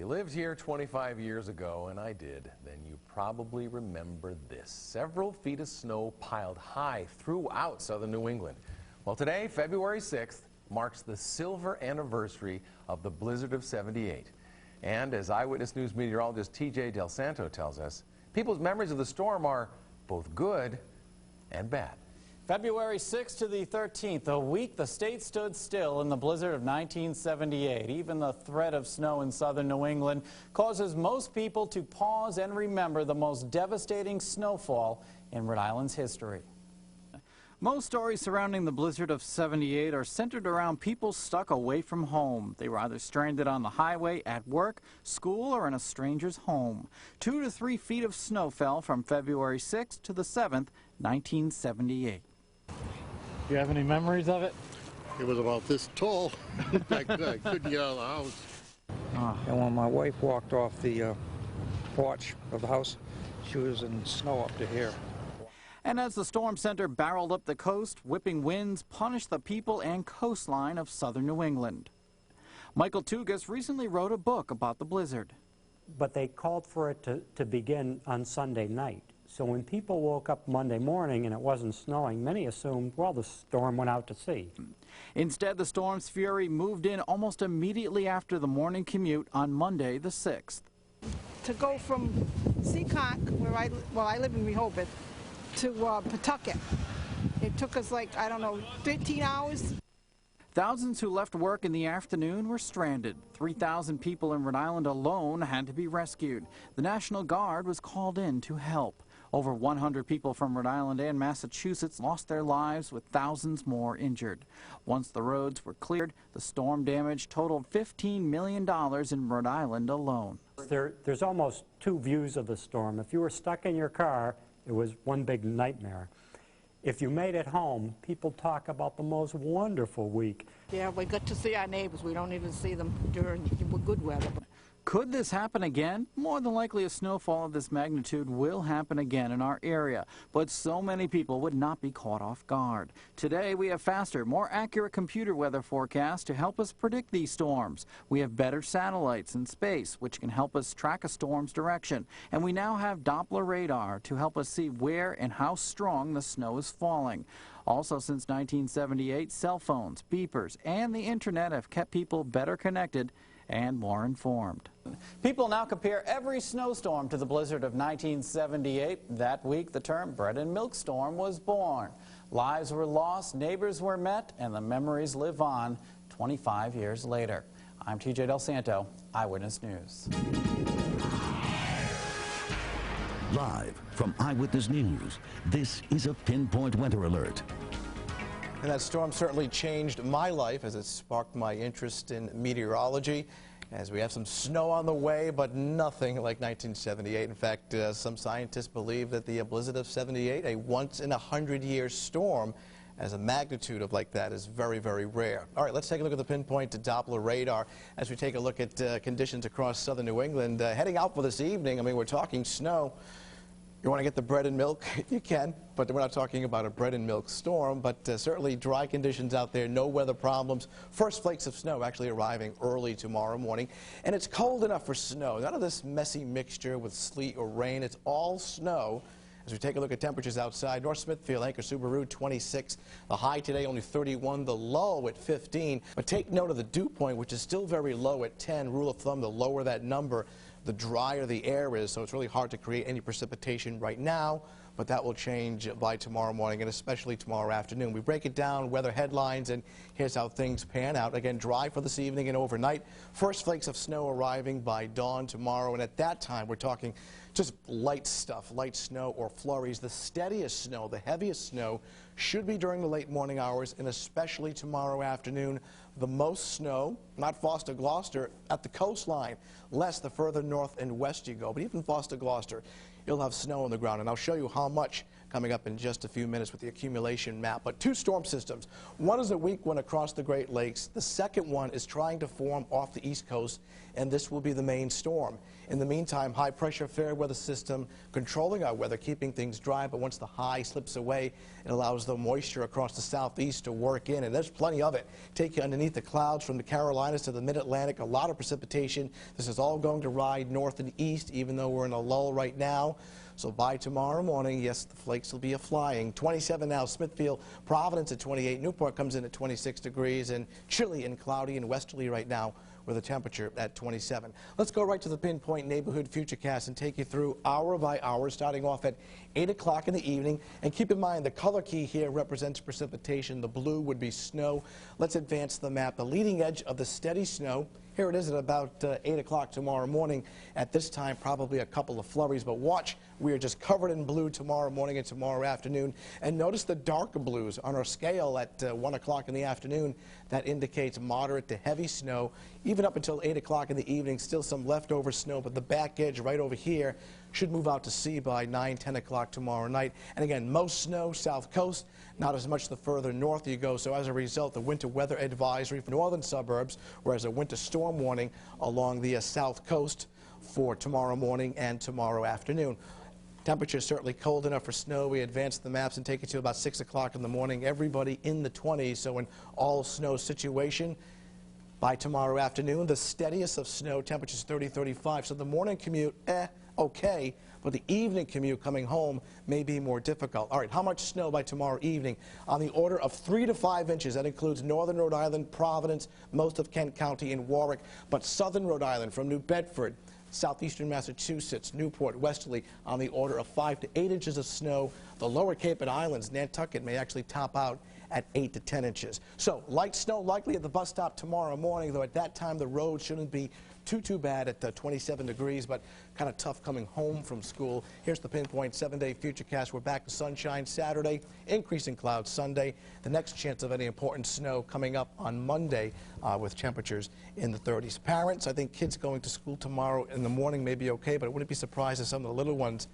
you lived here 25 years ago, and I did, then you probably remember this. Several feet of snow piled high throughout southern New England. Well, today, February 6th, marks the silver anniversary of the blizzard of '78. And as Eyewitness News meteorologist TJ Del Santo tells us, people's memories of the storm are both good and bad. February 6th to the 13th, a week the state stood still in the blizzard of 1978. Even the threat of snow in southern New England causes most people to pause and remember the most devastating snowfall in Rhode Island's history. Most stories surrounding the blizzard of '78 are centered around people stuck away from home. They were either stranded on the highway, at work, school, or in a stranger's home. 2 to 3 feet of snow fell from February 6th to the 7th, 1978. Do you have any memories of it? It was about this tall. I couldn't get out of the house. And when my wife walked off the porch of the house, she was in snow up to here. And as the storm center barreled up the coast, whipping winds punished the people and coastline of southern New England. Michael Tugas recently wrote a book about the blizzard. But they called for it to begin on Sunday night. So when people woke up Monday morning and it wasn't snowing, many assumed, well, the storm went out to sea. Instead, the storm's fury moved in almost immediately after the morning commute on Monday, the 6th. To go from Seekonk, where I live in Rehoboth, to Pawtucket, it took us like, I don't know, 15 hours. Thousands who left work in the afternoon were stranded. 3,000 people in Rhode Island alone had to be rescued. The National Guard was called in to help. Over 100 people from Rhode Island and Massachusetts lost their lives, with thousands more injured. Once the roads were cleared, the storm damage totaled $15 million in Rhode Island alone. There's almost two views of the storm. If you were stuck in your car, it was one big nightmare. If you made it home, people talk about the most wonderful week. Yeah, we got to see our neighbors. We don't even see them during good weather. Could this happen again? More than likely a snowfall of this magnitude will happen again in our area, but so many people would not be caught off guard. Today we have faster, more accurate computer weather forecasts to help us predict these storms. We have better satellites in space, which can help us track a storm's direction. And we now have Doppler radar to help us see where and how strong the snow is falling. Also, since 1978, cell phones, beepers, and the internet have kept people better connected and more informed. People now compare every snowstorm to the blizzard of 1978. That week, the term bread and milk storm was born. Lives were lost, neighbors were met, and the memories live on 25 years later. I'm TJ Del Santo, Eyewitness News. Live from Eyewitness News, this is a Pinpoint Weather Alert. And that storm certainly changed my life as it sparked my interest in meteorology, as we have some snow on the way, but nothing like 1978. In fact, some scientists believe that the blizzard of '78, a once-in-a-100-year storm, as a magnitude of like that is very, very rare. All right, let's take a look at the Pinpoint Doppler radar as we take a look at conditions across southern New England. Heading out for this evening, I mean, we're talking snow. You want to get the bread and milk? You can, but we're not talking about a bread and milk storm, but certainly dry conditions out there, no weather problems. First flakes of snow actually arriving early tomorrow morning, and it's cold enough for snow. None of this messy mixture with sleet or rain. It's all snow. As we take a look at temperatures outside, North Smithfield, Anchor, Subaru, 26. The high today only 31, the low at 15. But take note of the dew point, which is still very low at 10. Rule of thumb, the lower that number, the drier the air is, so it's really hard to create any precipitation right now, but that will change by tomorrow morning and especially tomorrow afternoon. We break it down, weather headlines, and here's how things pan out. Again, dry for this evening and overnight. First flakes of snow arriving by dawn tomorrow, and at that time we're talking just light stuff, light snow or flurries. The steadiest snow, the heaviest snow, should be during the late morning hours and especially tomorrow afternoon. The most snow, not Foster Gloucester, at the coastline, less the further north and west you go, but even Foster Gloucester, you'll have snow on the ground, and I'll show you how much coming up in just a few minutes with the accumulation map. But two storm systems. One is a weak one across the Great Lakes. The second one is trying to form off the East Coast, and this will be the main storm. In the meantime, high pressure fair weather system controlling our weather, keeping things dry, but once the high slips away, it allows the moisture across the southeast to work in, and there's plenty of it. Take you underneath the clouds from the Carolinas to the mid-Atlantic, a lot of precipitation. This is all going to ride north and east, even though we're in a lull right now. So by tomorrow morning, yes, the flakes will be a-flying. 27 now, Smithfield, Providence at 28. Newport comes in at 26 degrees, and chilly and cloudy and westerly right now with a temperature at 27. Let's go right to the Pinpoint Neighborhood Futurecast and take you through hour by hour, starting off at 8 o'clock in the evening. And keep in mind, the color key here represents precipitation. The blue would be snow. Let's advance the map. The leading edge of the steady snow, here it is at about 8 o'clock tomorrow morning. At this time, probably a couple of flurries, but watch, we are just covered in blue tomorrow morning and tomorrow afternoon. And notice the darker blues on our scale at 1 o'clock in the afternoon. That indicates moderate to heavy snow. Even up until 8 o'clock in the evening, still some leftover snow, but the back edge right over here should move out to sea by 9, 10 o'clock tomorrow night. And again, most snow south coast, not as much the further north you go. So as a result, the winter weather advisory for northern suburbs, whereas a winter storm warning along the south coast for tomorrow morning and tomorrow afternoon. Temperature is certainly cold enough for snow. We advance the maps and take it to about 6 o'clock in the morning. Everybody in the 20s, so an all snow situation. By tomorrow afternoon, the steadiest of snow, temperatures 30, 35. So the morning commute, okay, but the evening commute coming home may be more difficult. All right, how much snow by tomorrow evening? On the order of 3 to 5 inches. That includes northern Rhode Island, Providence, most of Kent County, and Warwick. But southern Rhode Island from New Bedford, southeastern Massachusetts, Newport, Westerly, on the order of 5 to 8 inches of snow. The lower Cape and Islands, Nantucket, may actually top out at 8 to 10 inches. So light snow likely at the bus stop tomorrow morning, though at that time the road shouldn't be too bad at 27 degrees, but kind of tough coming home from school. Here's the Pinpoint 7-day Futurecast. We're back to sunshine Saturday, increasing clouds Sunday. The next chance of any important snow coming up on Monday with temperatures in the 30s. Parents, I think kids going to school tomorrow in the morning may be okay, but I wouldn't be surprised if some of the little ones